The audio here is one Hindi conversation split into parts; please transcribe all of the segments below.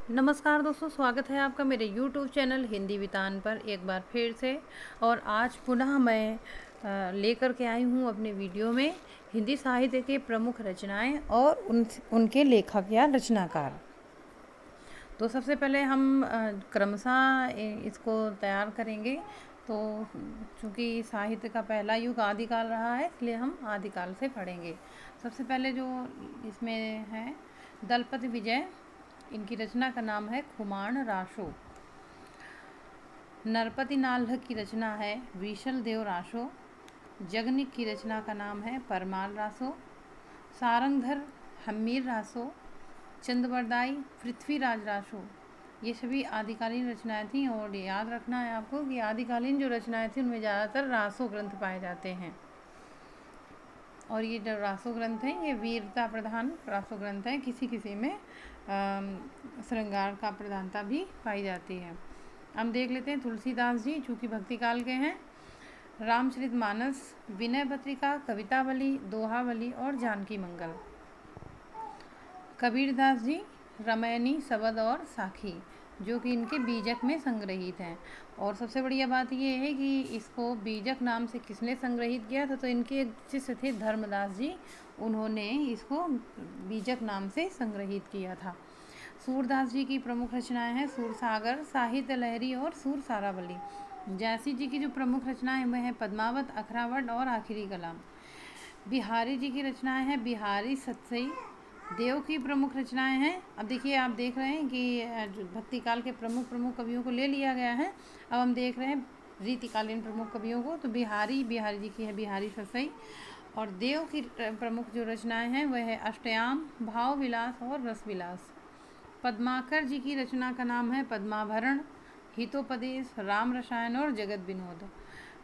नमस्कार दोस्तों, स्वागत है आपका मेरे YouTube चैनल हिंदी वितान पर एक बार फिर से। और आज पुनः मैं लेकर के आई हूँ अपने वीडियो में हिंदी साहित्य के प्रमुख रचनाएं और उनके लेखक या रचनाकार। तो सबसे पहले हम क्रमशः इसको तैयार करेंगे। तो चूँकि साहित्य का पहला युग आदिकाल रहा है, इसलिए हम आदिकाल से पढ़ेंगे। सबसे पहले जो इसमें है दलपति विजय, इनकी रचना का नाम है खुमाण रासो। नरपति नाल्ह की रचना है विशल देव रासो। जगनिक की रचना का नाम है परमाल रासो। सारंगधर हम्मीर रासो। चंदवरदाई पृथ्वीराज रासो। ये सभी आदिकालीन रचनाएं थीं और याद रखना है आपको कि आदिकालीन जो रचनाएं थीं उनमें ज़्यादातर रासो ग्रंथ पाए जाते हैं। और ये जो रासो ग्रंथ हैं ये वीरता प्रधान रासो ग्रंथ हैं। किसी किसी में श्रृंगार का प्रधानता भी पाई जाती है। हम देख लेते हैं तुलसीदास जी, चूँकि भक्ति काल के हैं। रामचरितमानस, विनय पत्रिका, कवितावली, दोहावली और जानकी मंगल। कबीरदास जी रामायणी, शबद और साखी, जो कि इनके बीजक में संग्रहित हैं। और सबसे बढ़िया बात ये है कि इसको बीजक नाम से किसने संग्रहित किया था, तो इनके शिष्य थे धर्मदास जी, उन्होंने इसको बीजक नाम से संग्रहित किया था। सूरदास जी की प्रमुख रचनाएं हैं सूरसागर, साहित्य लहरी और सूर सारावली। जैसी जी की जो प्रमुख रचनाएं वह हैं पद्मावत, अखरावट और आखिरी कलाम। बिहारी जी की रचनाएं हैं बिहारी, सतसई। देव की प्रमुख रचनाएं हैं। अब देखिए, आप देख रहे हैं कि भक्ति काल के प्रमुख कवियों को ले लिया गया है। अब हम देख रहे हैं रीतिकालीन प्रमुख कवियों को। तो बिहारी जी की है बिहारी सतसई। और देव की प्रमुख जो रचनाएं हैं वह है अष्टयाम, भाव विलास और रस विलास। पद्माकर जी की रचना का नाम है पद्माभरण, हितोपदेश, राम रसायन और जगत विनोद।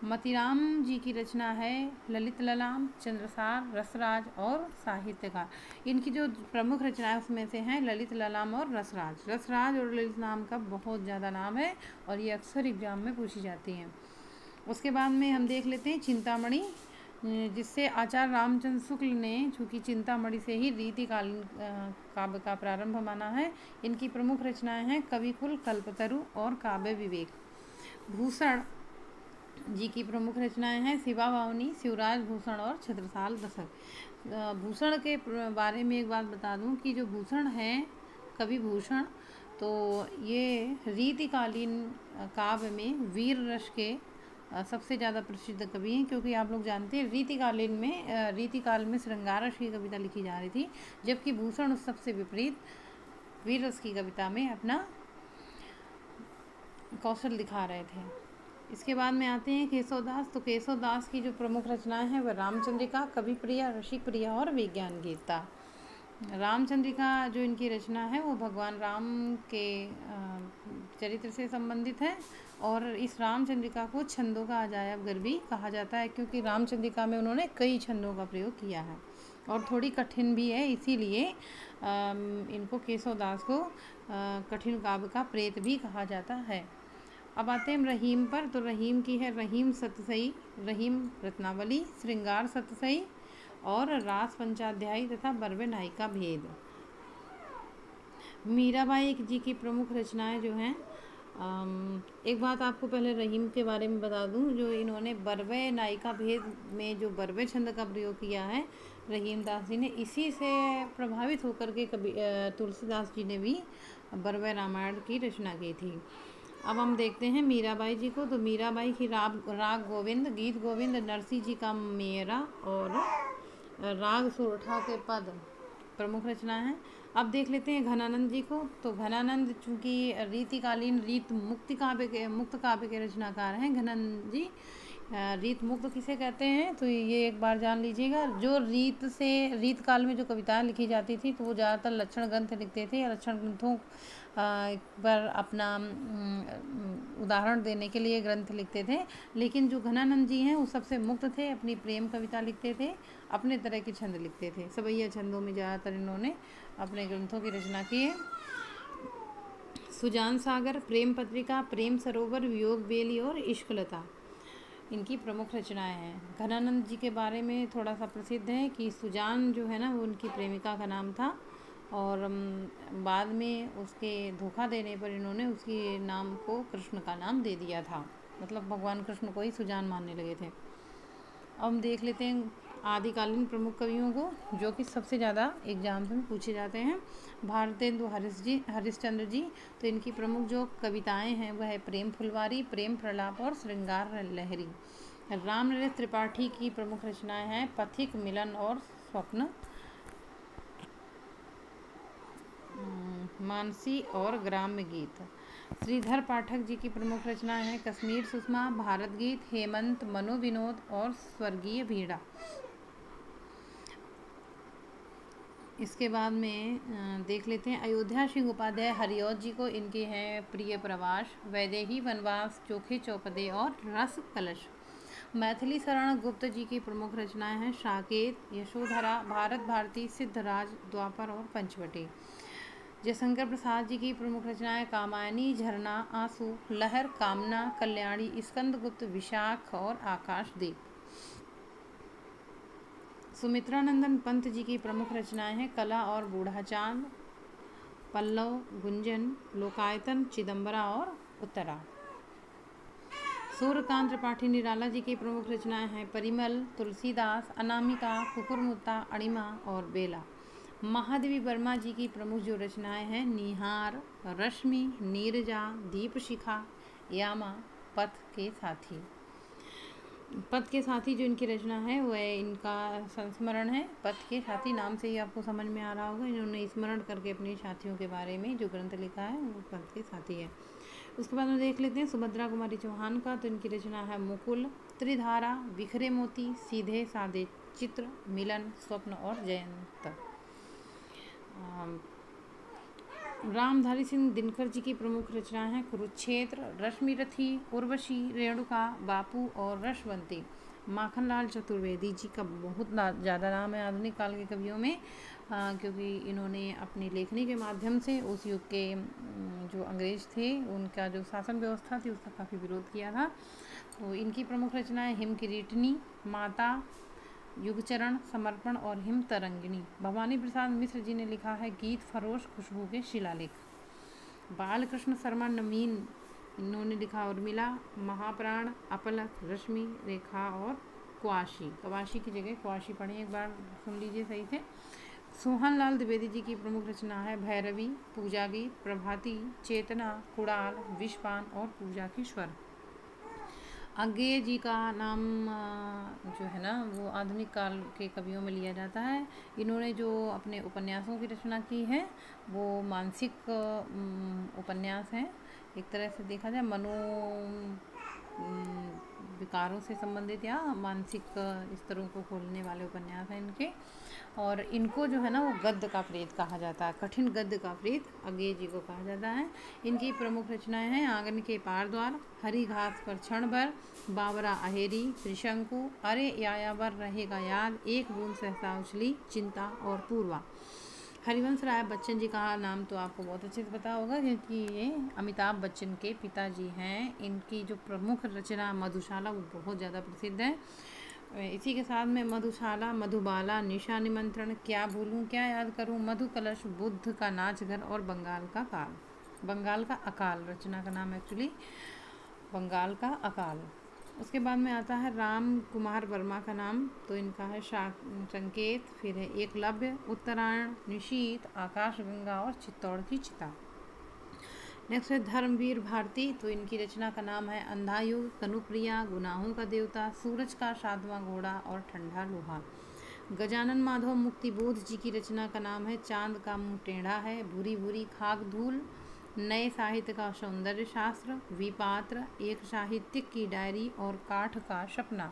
मतीराम जी की रचना है ललित ललाम, चंद्रसार, रसराज और साहित्यकार। इनकी जो प्रमुख रचनाएं उसमें से हैं ललित ललाम और रसराज। रसराज और ललित नाम का बहुत ज़्यादा नाम है और ये अक्सर एग्जाम में पूछी जाती हैं। उसके बाद में हम देख लेते हैं चिंतामणि, जिससे आचार्य रामचंद्र शुक्ल ने चूँकि चिंतामणि से ही रीतिकालीन काव्य का प्रारंभ माना है। इनकी प्रमुख रचनाएं हैं कविकुल, कल्पतरु और काव्य विवेक। भूषण जी की प्रमुख रचनाएं हैं शिवा वावनी, शिवराज भूषण और छत्रसाल दशक। भूषण के बारे में एक बात बता दूं कि जो भूषण हैं कवि भूषण, तो ये रीतिकालीन काव्य में वीर रस के सबसे ज़्यादा प्रसिद्ध कवि हैं। क्योंकि आप लोग जानते हैं रीतिकाल में श्रृंगार रस की कविता लिखी जा रही थी, जबकि भूषण उस सबसे विपरीत वीर रस की कविता में अपना कौशल दिखा रहे थे। इसके बाद में आते हैं केशवदास। तो केशवदास की जो प्रमुख रचनाएं हैं वह रामचंद्रिका, कवि प्रिया, रसिक प्रिया और विज्ञान गीता। रामचंद्रिका जो इनकी रचना है वो भगवान राम के चरित्र से संबंधित है। और इस रामचंद्रिका को छंदों का अजायब घर भी कहा जाता है, क्योंकि रामचंद्रिका में उन्होंने कई छंदों का प्रयोग किया है और थोड़ी कठिन भी है, इसीलिए इनको केशवदास को कठिन काव्य का प्रेत भी कहा जाता है। अब आते हैं रहीम पर। तो रहीम की है रहीम सतसई, रहीम रत्नावली, श्रृंगार सतसई और रास पंचाध्यायी तथा बरवे नायिका भेद। मीराबाई जी की प्रमुख रचनाएं जो हैं, एक बात आपको पहले रहीम के बारे में बता दूं, जो इन्होंने बरवे नायिका भेद में जो बरवे छंद का प्रयोग किया है रहीम दास जी ने, इसी से प्रभावित होकर के तुलसीदास जी ने भी बरवे रामायण की रचना की थी। अब हम देखते हैं मीराबाई जी को। तो मीराबाई की राग गोविंद, गीत गोविंद, नरसी जी का मेरा और राग सोरठा के पद प्रमुख रचना है। अब देख लेते हैं घनानंद जी को। तो घनानंद चूँकि रीतिकालीन मुक्त काव्य के रचनाकार हैं घनानंद जी। रीत मुक्त किसे कहते हैं, तो ये एक बार जान लीजिएगा। जो रीत काल में जो कविताएं लिखी जाती थी तो वो ज़्यादातर लक्षण ग्रंथ लिखते थे। लक्षण ग्रंथों पर अपना उदाहरण देने के लिए ग्रंथ लिखते थे। लेकिन जो घनानंद जी हैं वो सबसे मुक्त थे, अपनी प्रेम कविता लिखते थे, अपने तरह के छंद लिखते थे। सबैया छंदों में ज़्यादातर इन्होंने अपने ग्रंथों की रचना की है। सुजान सागर, प्रेम पत्रिका, प्रेम सरोवर, वियोग बेली और इश्कलता इनकी प्रमुख रचनाएं हैं। घनानंद जी के बारे में थोड़ा सा प्रसिद्ध है कि सुजान जो है ना वो उनकी प्रेमिका का नाम था और बाद में उसके धोखा देने पर इन्होंने उसके नाम को कृष्ण का नाम दे दिया था, मतलब भगवान कृष्ण को ही सुजान मानने लगे थे। अब हम देख लेते हैं आदिकालीन प्रमुख कवियों को, जो कि सबसे ज़्यादा एग्जाम्स में पूछे जाते हैं। भारतेंदु हरिश्चंद्र जी, तो इनकी प्रमुख जो कविताएं हैं वह है प्रेम फुलवारी, प्रेम प्रलाप और श्रृंगार लहरी। रामललित त्रिपाठी की प्रमुख रचनाएं हैं पथिक, मिलन और स्वप्न, मानसी और ग्राम्य गीत। श्रीधर पाठक जी की प्रमुख रचनाएं हैं कश्मीर सुषमा, भारत गीत, हेमंत, मनोविनोद और स्वर्गीय भीड़ा। इसके बाद में देख लेते हैं अयोध्या सिंह उपाध्याय हरिऔध जी को, इनके हैं प्रिय प्रवास, वैदेही वनवास, चोखे चौपदे और रस कलश। मैथिली शरण गुप्त जी की प्रमुख रचनाएं हैं साकेत, यशोधरा, भारत भारती, सिद्धराज, द्वापर और पंचवटी। जयशंकर प्रसाद जी की प्रमुख रचनाएं कामायनी, झरना, आंसू, लहर, कामना, कल्याणी, स्कंदगुप्त, विशाख और आकाशदीप। सुमित्रानंदन पंत जी की प्रमुख रचनाएं हैं कला और बूढ़ा चांद, पल्लव, गुंजन, लोकायतन, चिदंबरा और उत्तरा। सूर्यकांत त्रिपाठी निराला जी की प्रमुख रचनाएं हैं परिमल, तुलसीदास, अनामिका, कुकुरमुत्ता, अणिमा और बेला। महादेवी वर्मा जी की प्रमुख जो रचनाएं हैं निहार, रश्मि, नीरजा, दीपशिखा, यामा, पथ के साथी। पथ के साथी जो इनकी रचना है वह इनका संस्मरण है। पथ के साथी नाम से ही आपको समझ में आ रहा होगा, इन्होंने स्मरण करके अपने साथियों के बारे में जो ग्रंथ लिखा है वो पथ के साथी है। उसके बाद में देख लेते हैं सुभद्रा कुमारी चौहान का, तो इनकी रचना है मुकुल, त्रिधारा, बिखरे मोती, सीधे साधे चित्र, मिलन, स्वप्न और जयंत। रामधारी सिंह दिनकर जी की प्रमुख रचनाएं हैं कुरुक्षेत्र, रश्मिरथी, उर्वशी, रेणुका, बापू और रसवंती। माखनलाल चतुर्वेदी जी का बहुत ज़्यादा नाम है आधुनिक काल के कवियों में, क्योंकि इन्होंने अपनी लेखनी के माध्यम से उस युग के जो अंग्रेज थे उनका जो शासन व्यवस्था थी उसका काफ़ी विरोध किया था। तो इनकी प्रमुख रचनाएं हिम किरीटनी, माता, युगचरण, समर्पण और हिम तरंगिणी। भवानी प्रसाद मिश्र जी ने लिखा है गीत फरोश, खुशबू के शिलालेख। बालकृष्ण शर्मा नवीन, इन्होंने लिखा उर्मिला, महाप्राण, अपलक, रश्मि, रेखा और क्वाशी। कवाशी की जगह क्वाशी पढ़ें, एक बार सुन लीजिए सही से। सोहन लाल द्विवेदी जी की प्रमुख रचना है भैरवी, पूजा गीत, प्रभाती, चेतना, कुड़ाल, विषपान और पूजा की स्वर। अज्ञेय जी का नाम जो है ना वो आधुनिक काल के कवियों में लिया जाता है। इन्होंने जो अपने उपन्यासों की रचना की है वो मानसिक उपन्यास हैं, एक तरह से देखा जाए मनो विकारों से संबंधित या मानसिक स्तरों को खोलने वाले उपन्यास हैं इनके। और इनको जो है ना वो गद्य का प्रेत कहा जाता है, कठिन गद्य का प्रेत अज्ञेय जी को कहा जाता है। इनकी प्रमुख रचनाएं हैं आंगन के पार द्वार, हरी घास पर क्षण भर, बावरा अहेरी, त्रिशंकु, अरे यायावर रहेगा याद, एक बूंद सहसा उछली, चिंता और पूर्वा। हरिवंश राय बच्चन जी का नाम तो आपको बहुत अच्छे से पता होगा क्योंकि ये अमिताभ बच्चन के पिताजी हैं। इनकी जो प्रमुख रचना मधुशाला वो बहुत ज़्यादा प्रसिद्ध है। इसी के साथ में मधुशाला, मधुबाला, निशा निमंत्रण, क्या भूलूं क्या याद करूं, मधु कलश, बुद्ध का नाच घर और बंगाल का काल, बंगाल का अकाल रचना का नाम एक्चुअली बंगाल का अकाल। उसके बाद में आता है राम कुमार वर्मा का नाम, तो इनका है संकेत, फिर है एकलव्य, उत्तरायण, निशीत, आकाशगंगा और चित्तौड़ की चिता। नेक्स्ट है धर्मवीर भारती, तो इनकी रचना का नाम है अंधा युग, कनुप्रिया, गुनाहों का देवता, सूरज का सातवां घोड़ा और ठंडा लोहा। गजानन माधव मुक्तिबोध जी की रचना का नाम है चांद का मुंह टेढ़ा है, भूरी भूरी खाक धूल, नए साहित्य का सौंदर्य शास्त्र, विपात्र, एक साहित्यिक की डायरी और काठ का सपना।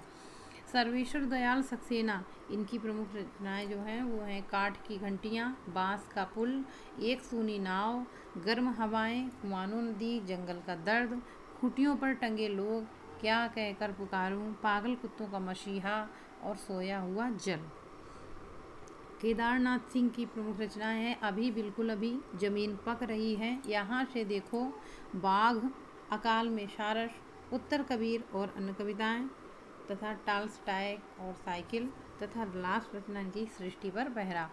सर्वेश्वर दयाल सक्सेना, इनकी प्रमुख रचनाएं जो हैं वो हैं काठ की घंटियाँ, बांस का पुल, एक सूनी नाव, गर्म हवाएं, कुमानू नदी, जंगल का दर्द, खूंटियों पर टंगे लोग, क्या कहकर पुकारूं, पागल कुत्तों का मसीहा और सोया हुआ जल। केदारनाथ सिंह की प्रमुख रचनाएं हैं अभी बिल्कुल अभी, जमीन पक रही है, यहाँ से देखो, बाघ, अकाल में सारस, उत्तर कबीर और अन्य कविताएं, तथा टाल्स्टाय और साइकिल, तथा लास्ट रचना की सृष्टि पर पहरा।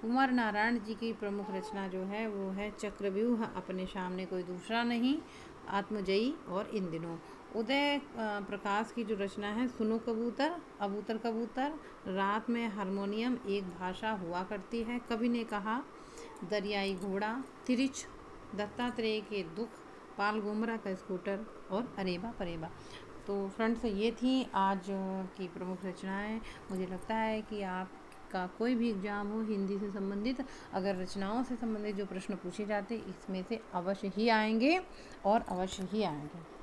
कुमार नारायण जी की प्रमुख रचना जो है वो है चक्रव्यूह, अपने सामने कोई दूसरा नहीं, आत्मजयी और इन दिनों। उदय प्रकाश की जो रचना है सुनो कबूतर, अबूतर कबूतर, रात में हारमोनियम, एक भाषा हुआ करती है, कवि ने कहा, दरियाई घोड़ा, तिरिच, दत्तात्रेय के दुख, पाल गुमरा का स्कूटर और अरेबा परेबा। तो फ्रेंड्स, ये थी आज की प्रमुख रचनाएं। मुझे लगता है कि आपका कोई भी एग्ज़ाम हो हिंदी से संबंधित, अगर रचनाओं से संबंधित जो प्रश्न पूछे जाते इसमें से अवश्य ही आएंगे और अवश्य ही आएंगे।